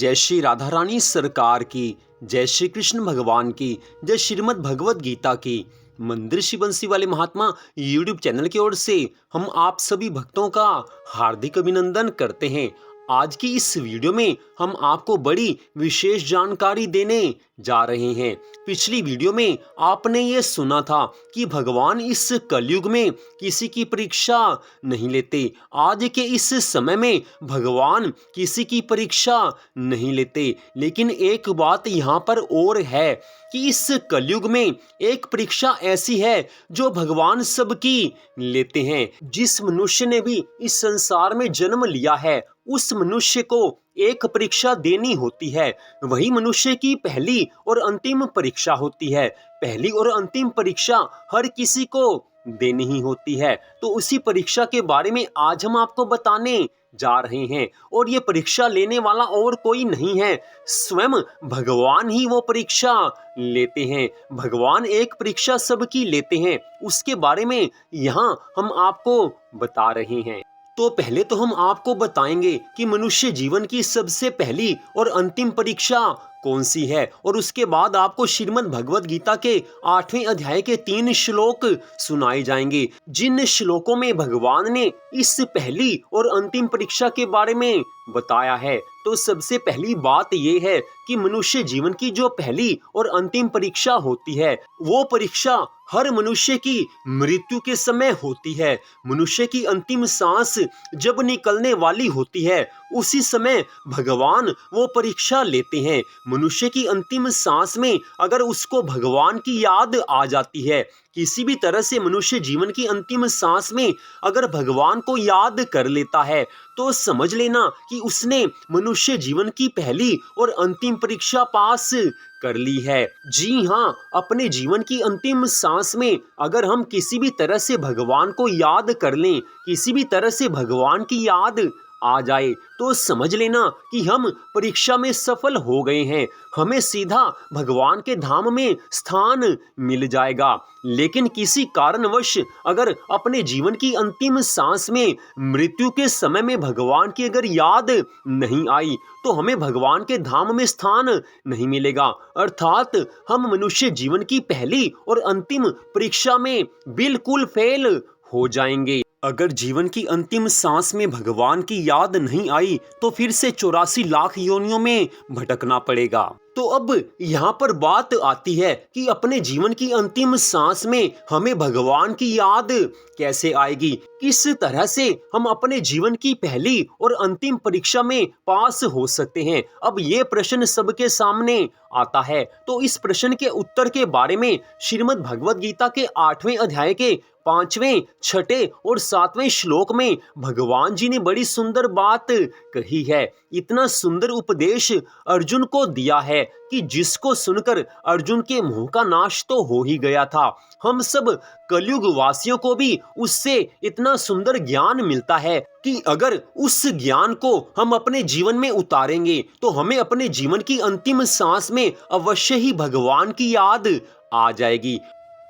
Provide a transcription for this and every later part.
जय श्री राधा रानी सरकार की, जय श्री कृष्ण भगवान की, जय श्रीमद् भगवत गीता की। मंदिर श्री बंसी वाले महात्मा यूट्यूब चैनल की ओर से हम आप सभी भक्तों का हार्दिक अभिनंदन करते हैं। आज की इस वीडियो में हम आपको बड़ी विशेष जानकारी देने जा रहे हैं। पिछली वीडियो में आपने ये सुना था कि भगवान इस कलयुग में किसी की परीक्षा नहीं लेते। आज के इस समय में भगवान किसी की परीक्षा नहीं लेते। लेकिन एक बात यहाँ पर और है कि इस कलयुग में एक परीक्षा ऐसी है जो भगवान सबकी लेते हैं। जिस मनुष्य ने भी इस संसार में जन्म लिया है उस मनुष्य को एक परीक्षा देनी होती है। वही मनुष्य की पहली और अंतिम परीक्षा होती है। पहली और अंतिम परीक्षा हर किसी को देनी ही होती है। तो उसी परीक्षा के बारे में आज हम आपको बताने जा रहे हैं। और ये परीक्षा लेने वाला और कोई नहीं है, स्वयं भगवान ही वो परीक्षा लेते हैं। भगवान एक परीक्षा सबकी लेते हैं, उसके बारे में यहाँ हम आपको बता रहे हैं। तो पहले तो हम आपको बताएंगे कि मनुष्य जीवन की सबसे पहली और अंतिम परीक्षा कौन सी है, और उसके बाद आपको श्रीमद् भगवत गीता के 8वें अध्याय के 3 श्लोक सुनाए जाएंगे, जिन श्लोकों में भगवान ने इस पहली और अंतिम परीक्षा के बारे में बताया है। तो सबसे पहली बात यह है कि मनुष्य जीवन की जो पहली और अंतिम परीक्षा होती है वो परीक्षा हर मनुष्य की मृत्यु के समय होती है। मनुष्य की अंतिम सांस जब निकलने वाली होती है उसी समय भगवान वो परीक्षा लेते हैं। मनुष्य की अंतिम सांस में अगर उसको भगवान की याद आ जाती है, किसी भी तरह से मनुष्य जीवन की अंतिम सांस में अगर भगवान को याद कर लेता है तो समझ लेना कि उसने मनुष्य जीवन की पहली और अंतिम परीक्षा पास कर ली है। जी हाँ, अपने जीवन की अंतिम सांस में अगर हम किसी भी तरह से भगवान को याद कर लें, किसी भी तरह से भगवान की याद आ जाए तो समझ लेना कि हम परीक्षा में सफल हो गए हैं। हमें सीधा भगवान के धाम में स्थान मिल जाएगा। लेकिन किसी कारणवश अगर अपने जीवन की अंतिम सांस में मृत्यु के समय में भगवान की अगर याद नहीं आई तो हमें भगवान के धाम में स्थान नहीं मिलेगा। अर्थात हम मनुष्य जीवन की पहली और अंतिम परीक्षा में बिल्कुल फेल हो जाएंगे। अगर जीवन की अंतिम सांस में भगवान की याद नहीं आई तो फिर से 84 लाख योनियों में भटकना पड़ेगा। तो अब यहाँ पर बात आती है कि अपने जीवन की अंतिम सांस में हमें भगवान की याद कैसे आएगी, किस तरह से हम अपने जीवन की पहली और अंतिम परीक्षा में पास हो सकते हैं। अब ये प्रश्न सबके सामने आता है। तो इस प्रश्न के उत्तर के बारे में श्रीमद् भगवत गीता के 8वें अध्याय के 5वें, 6ठे और 7वें श्लोक में भगवान जी ने बड़ी सुंदर बात कही है। इतना सुंदर उपदेश अर्जुन को दिया है कि जिसको सुनकर अर्जुन के मुंह का नाश तो हो ही गया था। हम सब कलयुग वासियों को भी उससे इतना सुंदर ज्ञान मिलता है कि अगर उस ज्ञान को हम अपने जीवन में उतारेंगे तो हमें अपने जीवन की अंतिम सांस में अवश्य ही भगवान की याद आ जाएगी।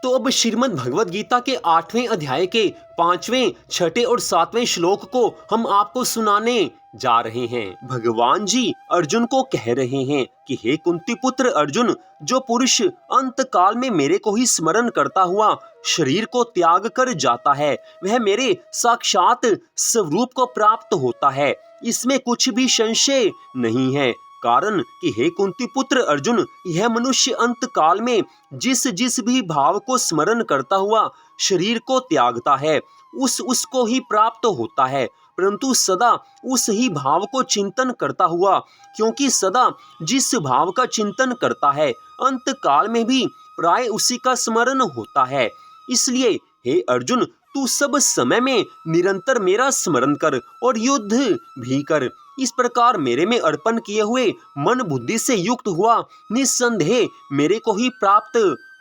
तो अब श्रीमद् भगवत गीता के 8वें अध्याय के 5वें, 6ठे और 7वें श्लोक को हम आपको सुनाने जा रहे हैं। भगवान जी अर्जुन को कह रहे हैं कि हे कुंती पुत्र अर्जुन, जो पुरुष अंत काल में मेरे को ही स्मरण करता हुआ शरीर को त्याग कर जाता है वह मेरे साक्षात स्वरूप को प्राप्त होता है, इसमें कुछ भी संशय नहीं है। कारण कि हे कुंती पुत्र अर्जुन, यह मनुष्य अंत काल में जिस जिस भी भाव को स्मरण करता हुआ शरीर को त्यागता है उसको ही प्राप्त होता है, परंतु सदा उस ही भाव को चिंतन करता हुआ, क्योंकि सदा जिस भाव का चिंतन करता है अंत काल में भी प्राय उसी का स्मरण होता है। इसलिए हे अर्जुन, तू सब समय में निरंतर मेरा स्मरण कर और युद्ध भी कर। इस प्रकार मेरे में अर्पण किए हुए मन बुद्धि से युक्त हुआ निस्संदेह मेरे को ही प्राप्त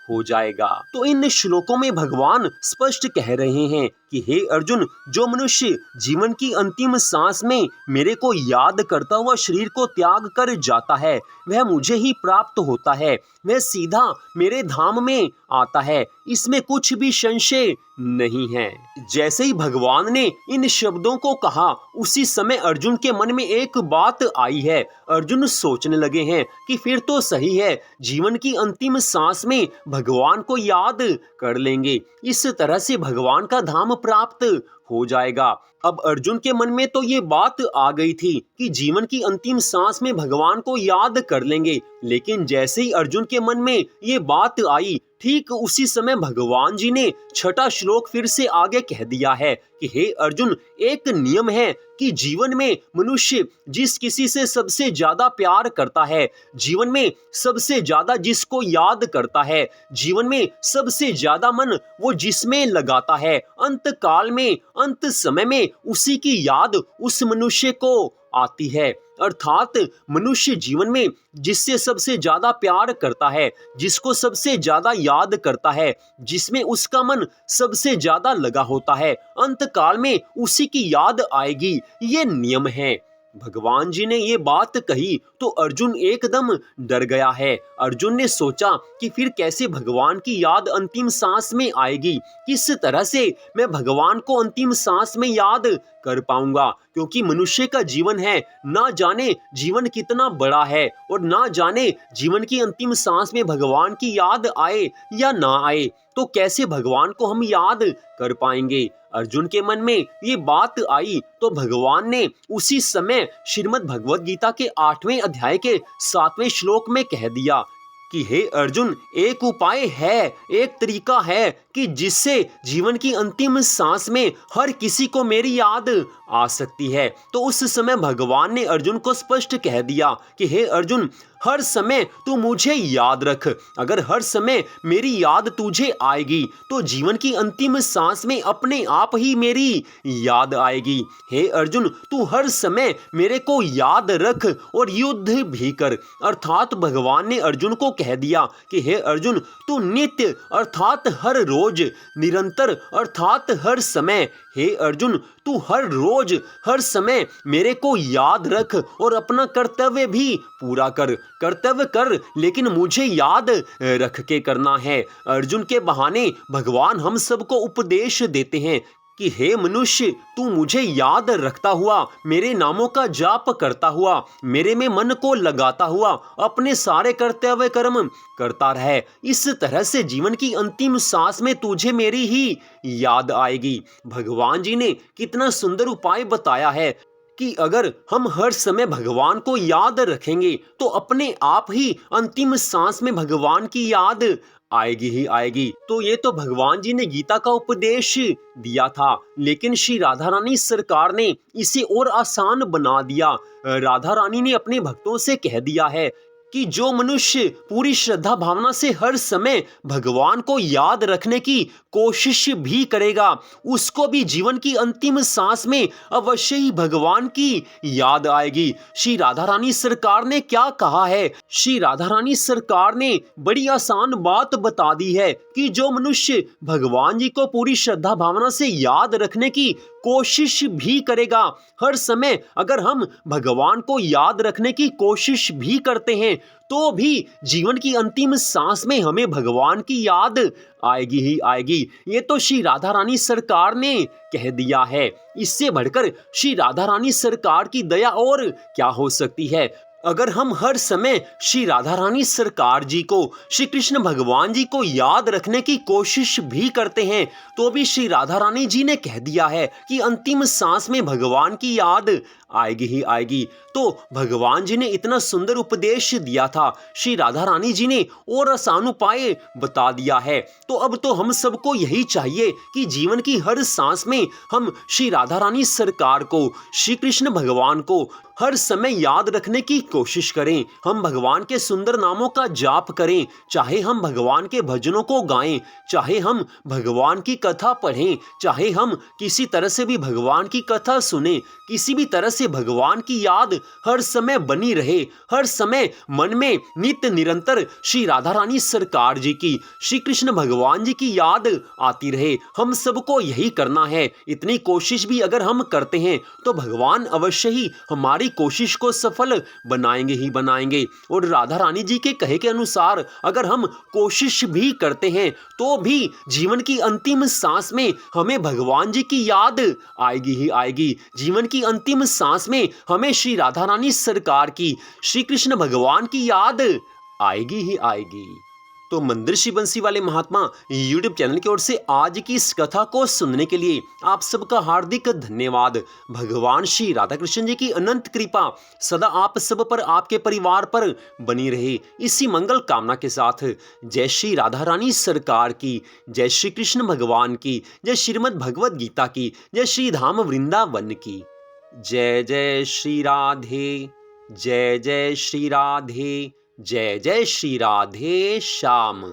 हो जाएगा। तो इन श्लोकों में भगवान स्पष्ट कह रहे हैं कि हे अर्जुन, जो मनुष्य जीवन की अंतिम सांस में मेरे को याद करता हुआ शरीर को त्याग कर जाता है वह मुझे ही प्राप्त होता है, वह सीधा मेरे धाम में आता है, इसमें कुछ भी संशय नहीं है। जैसे ही भगवान ने इन शब्दों को कहा, उसी समय अर्जुन के मन में एक बात आई है। अर्जुन सोचने लगे हैं कि फिर तो सही है, जीवन की अंतिम सांस में भगवान को याद कर लेंगे, इस तरह से भगवान का धाम प्राप्त हो जाएगा। अब अर्जुन के मन में तो ये बात आ गई थी कि जीवन की अंतिम सांस में भगवान को याद कर लेंगे, लेकिन जैसे ही अर्जुन के मन में ये बात आई, ठीक उसी समय भगवान जी ने छठा श्लोक फिर से आगे कह दिया है कि हे अर्जुन, एक नियम है कि जीवन में मनुष्य जिस किसी से सबसे ज्यादा प्यार करता है, जीवन में सबसे ज्यादा जिसको याद करता है, जीवन में सबसे ज्यादा मन वो जिसमें लगाता है, अंत काल में, अंत समय में उसी की याद उस मनुष्य को आती है। अर्थात मनुष्य जीवन में जिससे सबसे ज्यादा प्यार करता है, जिसको सबसे ज्यादा याद करता है, जिसमें उसका मन सबसे ज्यादा लगा होता है, अंत काल में उसी की याद आएगी। ये नियम है। भगवान जी ने ये बात कही तो अर्जुन एकदम डर गया है। अर्जुन ने सोचा कि फिर कैसे भगवान की याद अंतिम सांस में आएगी, किस तरह से मैं भगवान को अंतिम सांस में याद कर पाऊंगा, क्योंकि मनुष्य का जीवन है, ना जाने जीवन कितना बड़ा है और ना जाने जीवन की अंतिम सांस में भगवान की याद आए या ना आए, तो कैसे भगवान को हम याद कर पाएंगे। अर्जुन के मन में ये बात आई तो भगवान ने उसी समय श्रीमद् भगवद गीता के 8वें अध्याय के 7वें श्लोक में कह दिया कि हे अर्जुन, एक उपाय है, एक तरीका है कि जिससे जीवन की अंतिम सांस में हर किसी को मेरी याद आ सकती है। तो उस समय भगवान ने अर्जुन को स्पष्ट कह दिया कि हे अर्जुन, हर समय तू मुझे याद रख। अगर हर समय मेरी याद तुझे आएगी तो जीवन की अंतिम सांस में अपने आप ही मेरी याद आएगी। हे अर्जुन, तू हर समय मेरे को याद रख और युद्ध भी कर। अर्थात भगवान ने अर्जुन को कह दिया कि हे अर्जुन, तू नित्य अर्थात हर रोज, निरंतर अर्थात हर समय, हे अर्जुन, तू हर रोज हर समय मेरे को याद रख और अपना कर्तव्य भी पूरा कर। कर्तव्य कर, लेकिन मुझे याद रख के करना है। अर्जुन के बहाने भगवान हम सबको उपदेश देते हैं कि हे मनुष्य, तू मुझे याद रखता हुआ, मेरे नामों का जाप करता हुआ, मेरे में मन को लगाता हुआ अपने सारे कर्तव्य कर्म करता रहे। इस तरह से जीवन की अंतिम सांस में तुझे मेरी ही याद आएगी। भगवान जी ने कितना सुंदर उपाय बताया है कि अगर हम हर समय भगवान को याद रखेंगे तो अपने आप ही अंतिम सांस में भगवान की याद आएगी ही आएगी। तो ये तो भगवान जी ने गीता का उपदेश दिया था, लेकिन श्री राधा रानी सरकार ने इसे और आसान बना दिया। राधा रानी ने अपने भक्तों से कह दिया है कि जो मनुष्य पूरी श्रद्धा भावना से हर समय भगवान को याद रखने की कोशिश भी करेगा, उसको भी जीवन की अंतिम सांस में अवश्य ही भगवान की याद आएगी। श्री राधा रानी सरकार ने क्या कहा है? श्री राधा रानी सरकार ने बड़ी आसान बात बता दी है कि जो मनुष्य भगवान जी को पूरी श्रद्धा भावना से याद रखने की कोशिश भी करेगा, हर समय अगर हम भगवान को याद रखने की कोशिश भी करते हैं तो भी जीवन की अंतिम सांस में हमें भगवान की याद आएगी ही आएगी। ये तो श्री राधा रानी सरकार ने कह दिया है। इससे बढ़कर श्री राधा रानी सरकार की दया और क्या हो सकती है। अगर हम हर समय श्री राधा रानी सरकार जी को, श्री कृष्ण भगवान जी को याद रखने की कोशिश भी करते हैं तो भी श्री राधा रानी जी ने कह दिया है कि अंतिम सांस में भगवान की याद आएगी ही आएगी। तो भगवान जी ने इतना सुंदर उपदेश दिया था, श्री राधा रानी जी ने और आसान उपाय बता दिया है। तो अब तो हम सबको यही चाहिए कि जीवन की हर सांस में हम श्री राधा रानी सरकार को, श्री कृष्ण भगवान को हर समय याद रखने की कोशिश करें। हम भगवान के सुंदर नामों का जाप करें, चाहे हम भगवान के भजनों को गाएं, चाहे हम भगवान की कथा पढ़ें, चाहे हम किसी तरह से भी भगवान की कथा सुने, किसी भी तरह से भगवान की याद हर समय बनी रहे, हर समय मन में नित्य निरंतर श्री राधा रानी सरकार जी की, श्री कृष्ण भगवान जी की याद आती रहे। हम सबको यही करना है। इतनी कोशिश भी अगर हम करते हैं तो भगवान अवश्य ही हमारी कोशिश को सफल बनाएंगे ही बनाएंगे। और राधा रानी जी के कहे के अनुसार अगर हम कोशिश भी करते हैं तो भी जीवन की अंतिम सांस में हमें भगवान जी की याद आएगी ही आएगी। जीवन की अंतिम सांस में हमें श्री राधा रानी सरकार की, श्री कृष्ण भगवान की याद आएगी ही आएगी। तो मंदिर श्री बंसी वाले महात्मा यूट्यूब चैनल की ओर से आज की इस कथा को सुनने के लिए आप सबका हार्दिक धन्यवाद। भगवान श्री राधा कृष्ण जी की अनंत कृपा सदा आप सब पर, आपके परिवार पर बनी रहे, इसी मंगल कामना के साथ जय श्री राधा रानी सरकार की, जय श्री कृष्ण भगवान की, जय श्रीमद् भगवद गीता की, जय श्री धाम वृंदावन की। जय जय श्री राधे, जय जय श्री राधे, जय जय श्री राधे श्याम।